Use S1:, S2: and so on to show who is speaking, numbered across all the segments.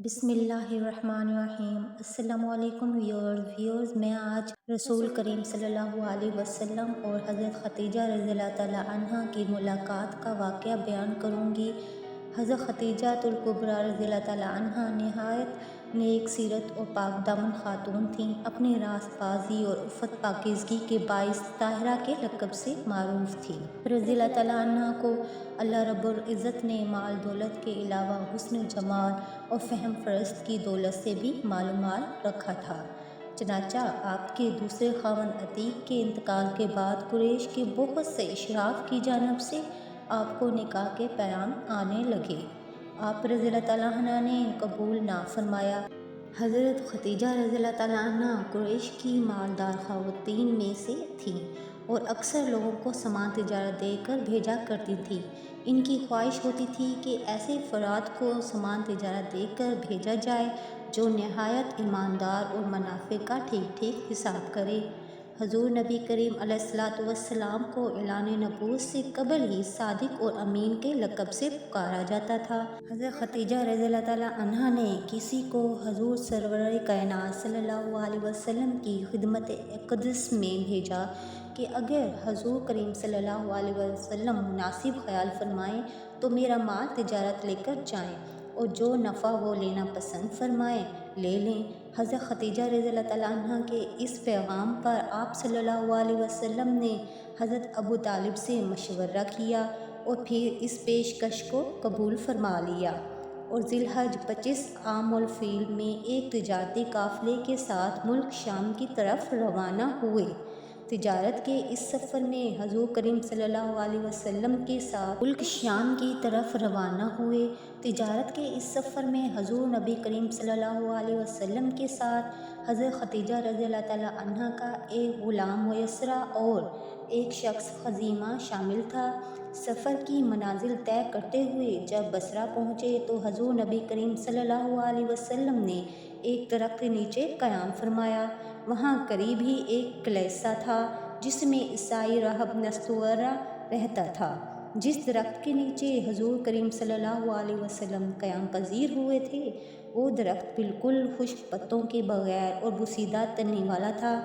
S1: بسم اللہ الرحمن الرحیم۔ السلام علیکم ویورز، میں آج رسول کریم صلی اللہ علیہ وسلم اور حضرت خدیجہ رضی اللہ تعالیٰ عنہ کی ملاقات کا واقعہ بیان کروں گی۔ حضرت خدیجہ الکبریٰ رضی اللہ تعالیٰ عنہ نہایت نیک سیرت اور پاک دامن خاتون تھیں۔ اپنی راست بازی اور عفت پاکیزگی کے باعث طاہرہ کے لقب سے معروف تھیں۔ رضی اللہ تعالیٰ عنہ کو اللہ رب العزت نے مال دولت کے علاوہ حسن جمال اور فہم فرست کی دولت سے بھی معلومات رکھا تھا۔ چنانچہ آپ کے دوسرے خاوند عتیق کے انتقال کے بعد قریش کے بہت سے اشراف کی جانب سے آپ کو نکاح کے پیغام آنے لگے۔ آپ رضی اللہ تعالیٰ عنہ نے قبول نہ فرمایا۔ حضرت خدیجہ رضی اللہ تعالیٰ عنہ قریش کی مالدار خواتین میں سے تھیں اور اکثر لوگوں کو سامان تجارت دے کر بھیجا کرتی تھیں۔ ان کی خواہش ہوتی تھی کہ ایسے افراد کو سامان تجارت دے کر بھیجا جائے جو نہایت ایماندار اور منافع کا ٹھیک ٹھیک حساب کرے۔ حضور نبی کریم علیہ الصلوۃ والسلام کو اعلان نبوت سے قبل ہی صادق اور امین کے لقب سے پکارا جاتا تھا۔ حضرت خدیجہ رضی اللہ تعالیٰ عنہ نے کسی کو حضور سرور کائنات صلی اللہ علیہ وسلم کی خدمت اقدس میں بھیجا کہ اگر حضور کریم صلی اللہ علیہ وسلم مناسب خیال فرمائیں تو میرا مال تجارت لے کر جائیں اور جو نفع وہ لینا پسند فرمائیں لے لیں۔ حضرت خدیجہ رضی اللہ تعالیٰ عنہ کے اس پیغام پر آپ صلی اللہ علیہ وسلم نے حضرت ابو طالب سے مشورہ کیا اور پھر اس پیشکش کو قبول فرما لیا اور ذی الحج 25 عام الفیل میں ایک تجارتی قافلے کے ساتھ ملک شام کی طرف روانہ ہوئے۔ تجارت کے اس سفر میں حضور کریم صلی اللہ علیہ وسلم کے ساتھ ملک شام کی طرف روانہ ہوئے۔ تجارت کے اس سفر میں حضور نبی کریم صلی اللہ علیہ وسلم کے ساتھ حضرت خدیجہ رضی اللہ تعالیٰ عنہ کا ایک غلام میسرہ اور ایک شخص خزیمہ شامل تھا۔ سفر کی منازل طے کرتے ہوئے جب بصرہ پہنچے تو حضور نبی کریم صلی اللہ علیہ وسلم نے ایک درخت کے نیچے قیام فرمایا۔ وہاں قریب ہی ایک کلیسا تھا جس میں عیسائی راہب نستورہ رہتا تھا۔ جس درخت کے نیچے حضور کریم صلی اللہ علیہ وسلم قیام پذیر ہوئے تھے وہ درخت بالکل خشک پتوں کے بغیر اور بوسیدہ تنی والا تھا۔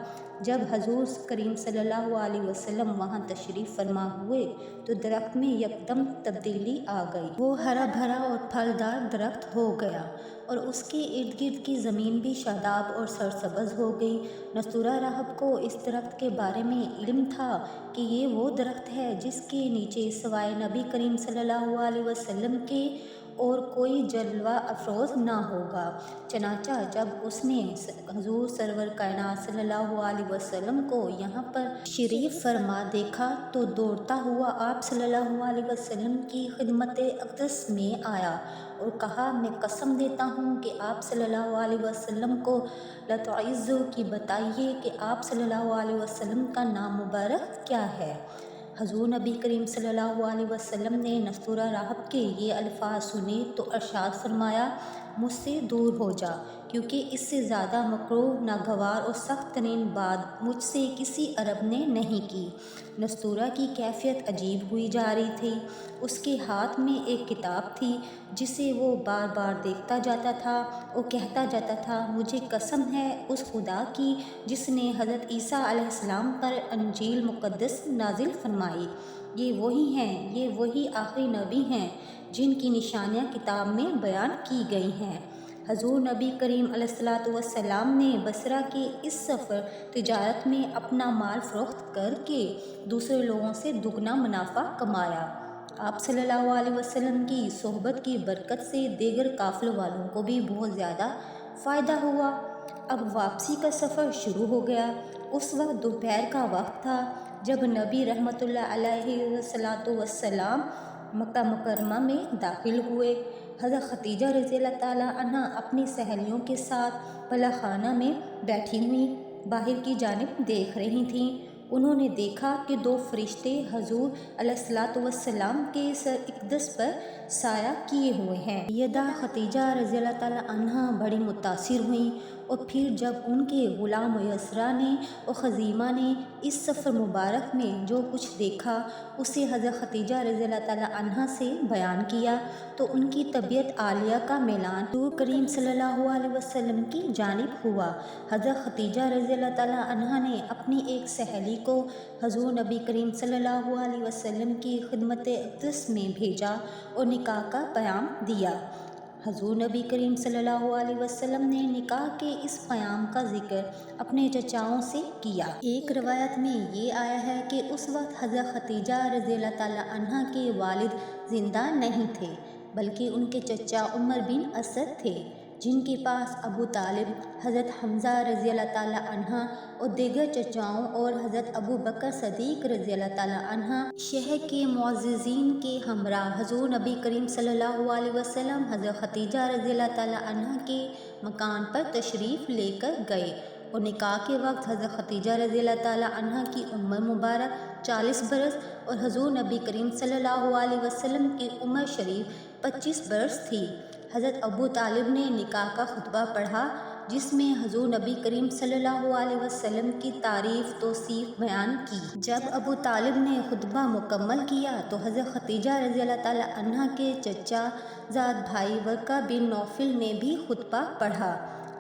S1: جب حضور کریم صلی اللہ علیہ وسلم وہاں تشریف فرما ہوئے تو درخت میں یکدم تبدیلی آ گئی۔ وہ ہرا بھرا اور پھلدار درخت ہو گیا اور اس کے ارد گرد کی زمین بھی شاداب اور سرسبز ہو گئی۔ نستورہ راہب کو اس درخت کے بارے میں علم تھا کہ یہ وہ درخت ہے جس کے نیچے سوائے نبی کریم صلی اللہ علیہ وسلم کے اور کوئی جلوہ افروز نہ ہوگا۔ چنانچہ جب اس نے حضور سرور کائنات صلی اللہ علیہ وسلم کو یہاں پر تشریف فرما دیکھا تو دوڑتا ہوا آپ صلی اللہ علیہ وسلم کی خدمت اقدس میں آیا اور کہا، میں قسم دیتا ہوں کہ آپ صلی اللہ علیہ وسلم کو لتعزو کی بتائیے کہ آپ صلی اللہ علیہ وسلم کا نام مبارک کیا ہے۔ حضور نبی کریم صلی اللہ علیہ وسلم نے نستورہ راہب کے یہ الفاظ سنے تو ارشاد فرمایا، مجھ سے دور ہو جا، کیونکہ اس سے زیادہ مکروہ، ناگوار اور سخت ترین بات مجھ سے کسی عرب نے نہیں کی۔ نستورہ کی کیفیت عجیب ہوئی جا رہی تھی۔ اس کے ہاتھ میں ایک کتاب تھی جسے وہ بار بار دیکھتا جاتا تھا اور کہتا جاتا تھا، مجھے قسم ہے اس خدا کی جس نے حضرت عیسیٰ علیہ السلام پر انجیل مقدس نازل فرمائی، یہ وہی آخری نبی ہیں جن کی نشانیاں کتاب میں بیان کی گئی ہیں۔ حضور نبی کریم علیہ الصلوۃ والسلام نے بصرہ کے اس سفر تجارت میں اپنا مال فروخت کر کے دوسرے لوگوں سے دگنا منافع کمایا۔ آپ صلی اللہ علیہ وسلم کی صحبت کی برکت سے دیگر قافلوں والوں کو بھی بہت زیادہ فائدہ ہوا۔ اب واپسی کا سفر شروع ہو گیا۔ اس وقت دوپہر کا وقت تھا جب نبی رحمۃ اللہ علیہ وسلم مکہ مکرمہ میں داخل ہوئے۔ حضرت خدیجہ رضی اللہ تعالیٰ عنہ اپنی سہیلیوں کے ساتھ بالا خانہ میں بیٹھی ہوئی باہر کی جانب دیکھ رہی تھیں۔ انہوں نے دیکھا کہ 2 فرشتے حضور علیہ السلام کے سر اقدس پر سایہ کیے ہوئے ہیں۔ سیدہ خدیجہ رضی اللہ تعالیٰ عنہا بڑی متاثر ہوئیں، اور پھر جب ان کے غلام یسریٰ نے اور خزیمہ نے اس سفر مبارک میں جو کچھ دیکھا اسے حضرت خدیجہ رضی اللہ تعالیٰ عنہا سے بیان کیا تو ان کی طبیعت عالیہ کا میلان حضور کریم صلی اللہ علیہ وسلم کی جانب ہوا۔ حضرت خدیجہ رضی اللہ تعالیٰ عنہا نے اپنی ایک سہیلی کو حضور نبی کریم صلی اللہ علیہ وسلم کی خدمت اقدس میں بھیجا اور نکاح کا پیام دیا۔ حضور نبی کریم صلی اللہ علیہ وسلم نے نکاح کے اس پیام کا ذکر اپنے چچاؤں سے کیا۔ ایک روایت میں یہ آیا ہے کہ اس وقت حضرت خدیجہ رضی اللہ تعالیٰ عنہا کے والد زندہ نہیں تھے، بلکہ ان کے چچا عمر بن اسد تھے، جن کے پاس ابو طالب، حضرت حمزہ رضی اللہ تعالیٰ عنہ اور دیگر چچاؤں اور حضرت ابو بکر صدیق رضی اللہ تعالیٰ عنہ شہر کے معززین کے ہمراہ حضور نبی کریم صلی اللہ علیہ وسلم حضرت خدیجہ رضی اللہ تعالیٰ عنہ کے مکان پر تشریف لے کر گئے، اور نکاح کے وقت حضرت خدیجہ رضی اللہ تعالیٰ عنہ کی عمر مبارک 40 برس اور حضور نبی کریم صلی اللہ علیہ وسلم کی عمر شریف 25 برس تھی۔ حضرت ابو طالب نے نکاح کا خطبہ پڑھا، جس میں حضور نبی کریم صلی اللہ علیہ وسلم کی تعریف توصیف بیان کی۔ جب ابو طالب نے خطبہ مکمل کیا تو حضرت خدیجہ رضی اللہ تعالیٰ عنہ کے چچا زاد بھائی ورقہ بن نوفل نے بھی خطبہ پڑھا۔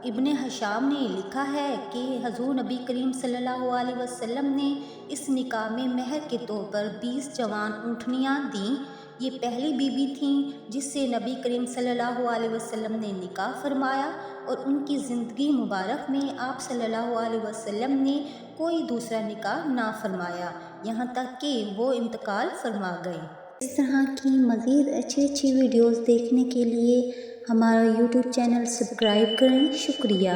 S1: ابن ہشام نے لکھا ہے کہ حضور نبی کریم صلی اللہ علیہ وسلم نے اس نکاح میں مہر کے طور پر 20 جوان اونٹنیاں دیں۔ یہ پہلی بیوی تھیں جس سے نبی کریم صلی اللہ علیہ وسلم نے نکاح فرمایا، اور ان کی زندگی مبارک میں آپ صلی اللہ علیہ وسلم نے کوئی دوسرا نکاح نہ فرمایا، یہاں تک کہ وہ انتقال فرما گئے۔ اس طرح کی مزید اچھی ویڈیوز دیکھنے کے لیے ہمارا YouTube چینل سبسکرائب کریں۔ شکریہ۔